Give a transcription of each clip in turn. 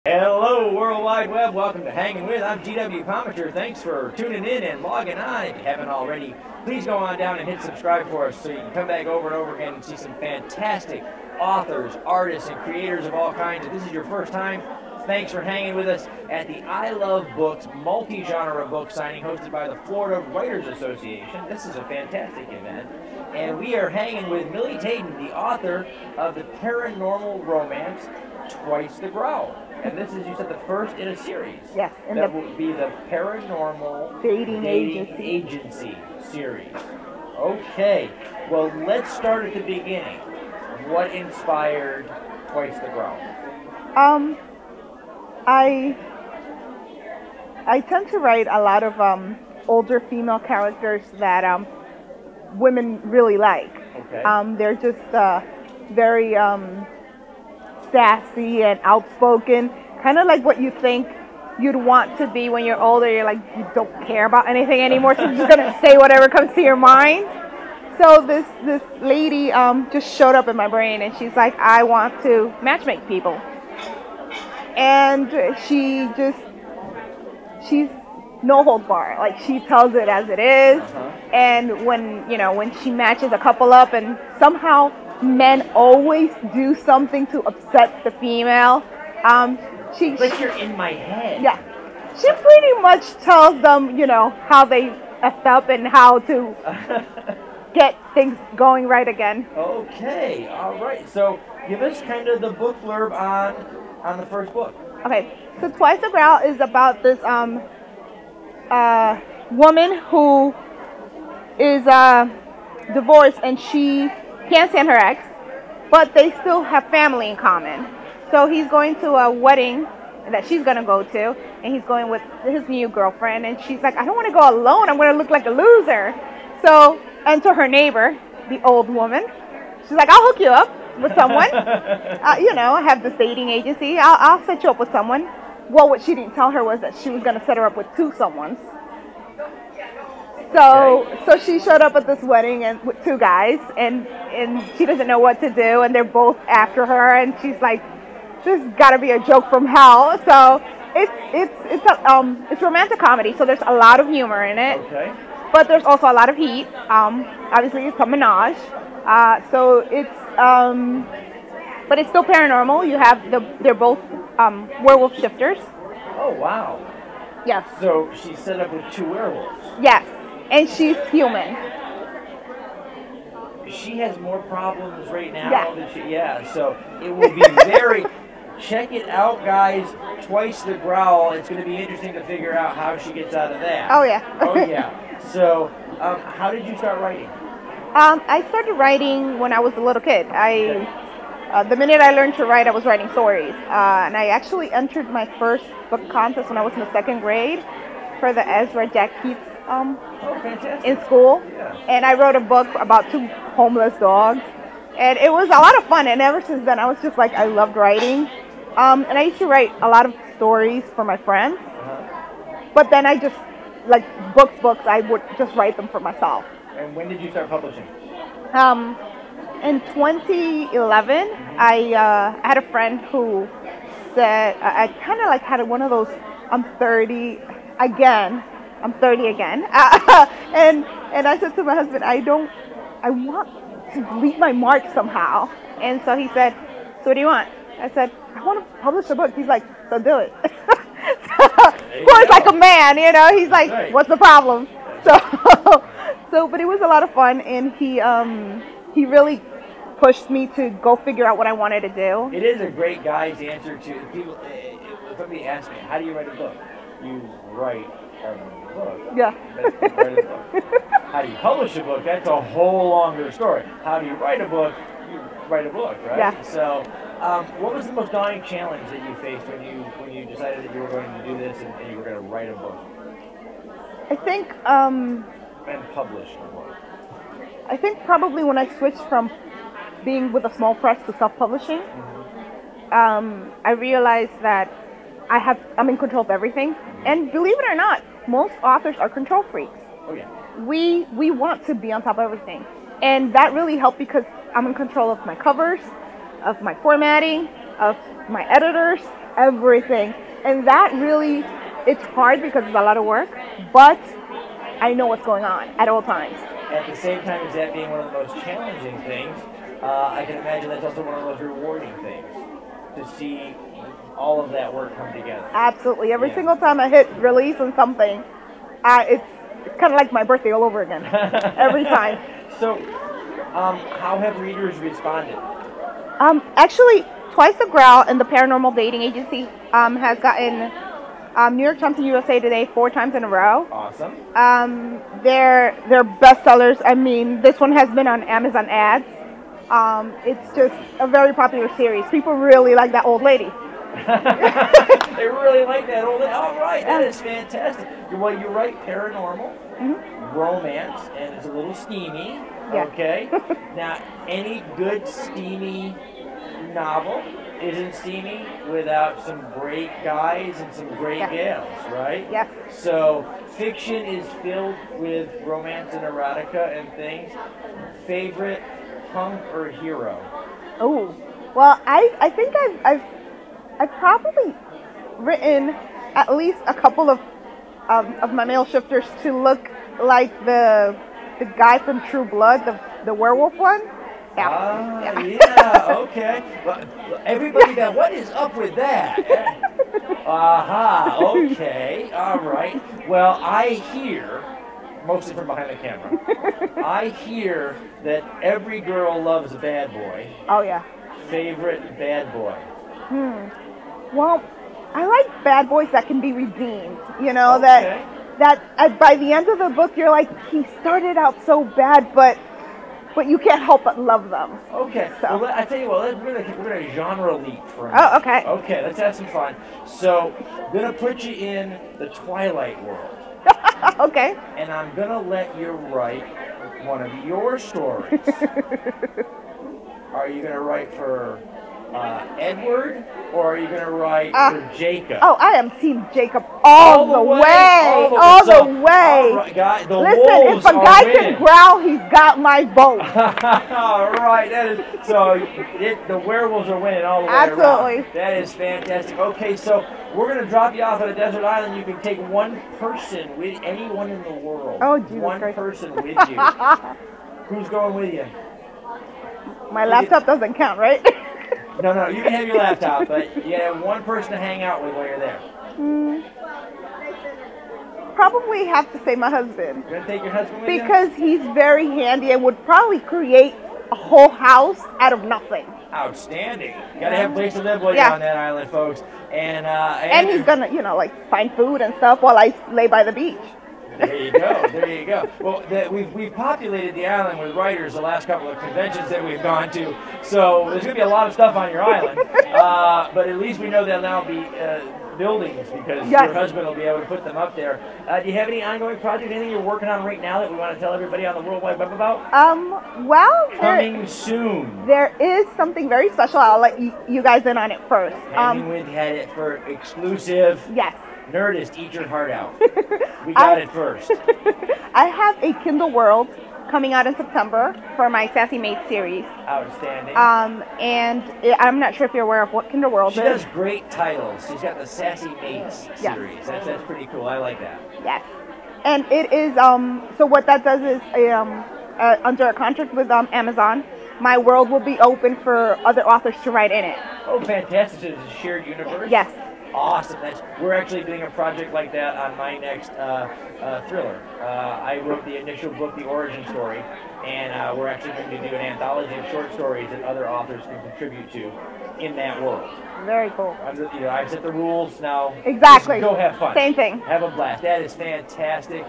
Hello, World Wide Web. Welcome to Hangin' With. I'm GW Pomichter. Thanks for tuning in and logging on. If you haven't already, please go on down and hit subscribe for us so you can come back over and over again and see some fantastic authors, artists, and creators of all kinds. If this is your first time, thanks for hanging with us at the I Love Books multi-genre book signing hosted by the Florida Writers Association. This is a fantastic event. And we are hanging with Milly Taiden, the author of the Paranormal Romance, Twice the Growl. And this is, you said, the first in a series. Yes. That will be the Paranormal Dating Agency series. Okay. Well, let's start at the beginning. What inspired Twice the Growl? I tend to write a lot of older female characters that women really like. Okay. They're just very sassy and outspoken, kind of like what you think you'd want to be when you're older. You're like, you don't care about anything anymore, so you're just gonna say whatever comes to your mind. So this lady just showed up in my brain, and she's like, I want to matchmake people, and she's no holds bar. Like, she tells it as it is. And when she matches a couple up, and somehow men always do something to upset the female. Like, you're in my head. Yeah. She pretty much tells them, how they effed up and how to get things going right again. Okay. All right. So give us kind of the book blurb on the first book. Okay. So Twice the Growl is about this woman who is divorced, and she can't stand her ex, but they still have family in common. So he's going to a wedding that she's going to go to, and he's going with his new girlfriend, and she's like, I don't want to go alone. I'm going to look like a loser. So enter her neighbor, the old woman. She's like, I'll hook you up with someone. I have this dating agency. I'll set you up with someone. Well, what she didn't tell her was that she was going to set her up with two someones. So she showed up at this wedding and with two guys, and she doesn't know what to do, and they're both after her, and she's like, "This has got to be a joke from hell." So it's romantic comedy, so there's a lot of humor in it. Okay. But there's also a lot of heat. Obviously, it's a menage. So but it's still paranormal. You have they're both werewolf shifters. Oh, wow. Yes. So she's set up with two werewolves. Yes. And she's human. She has more problems right now than so it will be very... Check it out, guys. Twice the Growl. It's going to be interesting to figure out how she gets out of that. Oh, yeah. Oh, yeah. So, how did you start writing? I started writing when I was a little kid. The minute I learned to write, I was writing stories. And I actually entered my first book contest when I was in the second grade for the Ezra Jack Keats in school. Yeah. And I wrote a book about two homeless dogs. And it was a lot of fun. And ever since then, I was just like, I loved writing. And I used to write a lot of stories for my friends. But then I just, like books, I would just write them for myself. And when did you start publishing? In 2011, I had a friend who said, I kind of like had one of those, I'm 30 again. And I said to my husband, I want to leave my mark somehow. And so he said, so what do you want? I said, I want to publish a book. He's like, so do it. Of course, like a man, he's like, right. What's the problem? So, but it was a lot of fun, and he really pushed me to go figure out what I wanted to do. It is a great guy's answer to people. If somebody asks me, how do you write a book? You write a book. Yeah. Write a book. How do you publish a book? That's a whole longer story. How do you write a book? You write a book, right? Yeah. So, what was the most daunting challenge that you faced when you decided that you were going to do this and you were going to write a book? I think. And publish a book. I think probably when I switched from being with a small press to self-publishing, I realized that I'm in control of everything. And believe it or not, most authors are control freaks. Oh yeah. We want to be on top of everything. And that really helped because I'm in control of my covers, of my formatting, of my editors, everything. And that really, it's hard because it's a lot of work, but I know what's going on at all times. At the same time as that being one of the most challenging things, I can imagine that's also one of the most rewarding things, to see all of that work come together. Absolutely. Every single time I hit release on something, it's kind of like my birthday all over again. Every time. So, how have readers responded? Actually, Twice the Growl and the Paranormal Dating Agency has gotten New York Times and USA Today 4 times in a row. Awesome. They're bestsellers. I mean, this one has been on Amazon ads. It's just a very popular series. People really like that old lady. They really like that old lady. All right, that is fantastic. Well, you write paranormal, romance, and it's a little steamy. Yeah. Okay. Now, any good steamy novel isn't steamy without some great guys and some great gals, right? Yes. So fiction is filled with romance and erotica and things. Favorite punk or hero? Oh, well, I think I've probably written at least a couple of my male shifters to look like the guy from True Blood, the werewolf one. Yeah, okay. Well, everybody now, what is up with that? Aha, okay, all right. Well, I hear, mostly from behind the camera, I hear that every girl loves a bad boy. Oh, yeah. Favorite bad boy? Well, I like bad boys that can be redeemed. You know, that by the end of the book, you're like, he started out so bad, but you can't help but love them. Okay. So. Well, I tell you what, we're gonna genre leap for a minute. Oh, okay. Okay, let's have some fun. So, I'm gonna put you in the Twilight world. Okay. And I'm gonna let you write one of your stories. Are you gonna write for Edward, or are you going to write for Jacob? Oh, I am Team Jacob all the way. All the way. Right, guy, listen, if a guy can growl, he's got my vote. All right. That is, so the werewolves are winning all the way Absolutely. around. That is fantastic. Okay, so we're going to drop you off at a desert island. You can take one person with anyone in the world. Oh, Jesus One Christ. person with you. Who's going with you? My laptop doesn't count, right? No, you can have your laptop, but you have one person to hang out with while you're there. Probably have to say my husband. You're going to take your husband with you? Because he's very handy and would probably create a whole house out of nothing. Outstanding. You got to have a place to live while you're on that island, folks. And he's going to, like, find food and stuff while I lay by the beach. There you go. There you go. Well, we've populated the island with writers the last couple of conventions that we've gone to, so there's going to be a lot of stuff on your island. But at least we know there'll now be buildings because your husband will be able to put them up there. Do you have any ongoing projects, anything you're working on right now that we want to tell everybody on the World Wide Web about? Well, coming soon. There is something very special. I'll let you guys in on it first. HanginWith had it for exclusive. Yes. Nerdist, eat your heart out. We got it first. I have a Kindle World coming out in September for my Sassy Mates series. Outstanding. And I'm not sure if you're aware of what Kindle World is. She does great titles. She's got the Sassy Mates series. That's pretty cool. I like that. Yes. And it is, so what that does is, under a contract with Amazon, my world will be open for other authors to write in it. Oh, fantastic. It's a shared universe? Yes. Awesome. We're actually doing a project like that on my next thriller. I wrote the initial book, The Origin Story, and we're actually going to do an anthology of short stories that other authors can contribute to in that world. Very cool. I've set the rules now. Exactly. Just go have fun. Same thing. Have a blast. That is fantastic.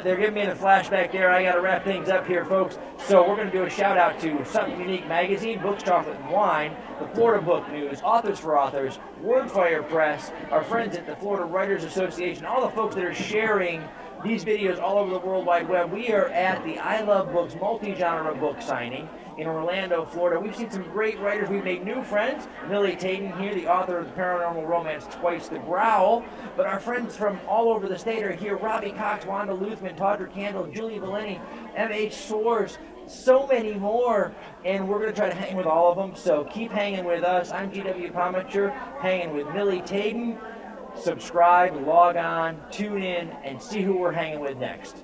They're giving me the flashback there. I got to wrap things up here, folks. So we're going to do a shout out to Something Unique Magazine, Books, Chocolate, and Wine, the Florida Book News, Authors for Authors, Wordfire Press, our friends at the Florida Writers Association, all the folks that are sharing these videos all over the World Wide Web. We are at the I Love Books multi-genre book signing in Orlando, Florida. We've seen some great writers. We've made new friends. Milly Taiden here, the author of the Paranormal Romance, Twice the Growl. But our friends from all over the state are here. Robbie Cox, Wanda Luthman, Tawdra Candle, Julie Valeni, M.H. Soares, so many more, and we're going to try to hang with all of them, so keep hanging with us. I'm GW Pomichter, hanging with Milly Taiden. Subscribe, log on, tune in, and see who we're hanging with next.